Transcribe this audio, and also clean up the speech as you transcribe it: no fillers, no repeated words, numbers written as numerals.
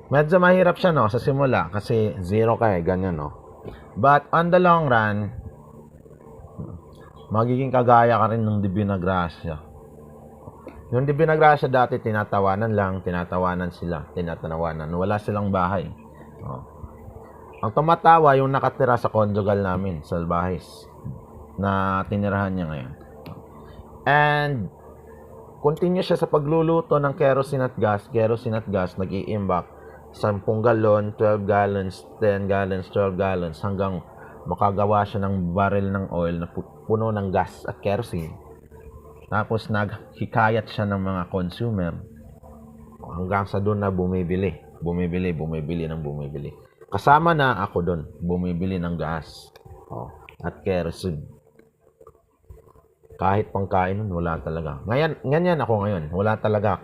Medyo mahirap siya, no, sa simula kasi zero ka ganyan, no. But on the long run, magiging kagaya ka rin ng Divina Gracia. Yung Divina Gracia dati tinatawanan sila, wala silang bahay. Oh. Ang tumatawa yung nakatira sa conjugal namin, Salvahis, na tinirahan niya ngayon. And continue siya sa pagluluto ng kerosene at gas, nag-iimbak 10 galon, 12 gallons, 10 gallons, 12 gallons hanggang makagawa siya ng barrel ng oil na puno ng gas at kerosene. Tapos naghikayat siya ng mga consumer hanggang sa doon na bumibili. Kasama na ako doon, bumibili ng gas at kerosene. Kahit pangkain nun, wala talaga. Ganyan ako ngayon, wala talaga.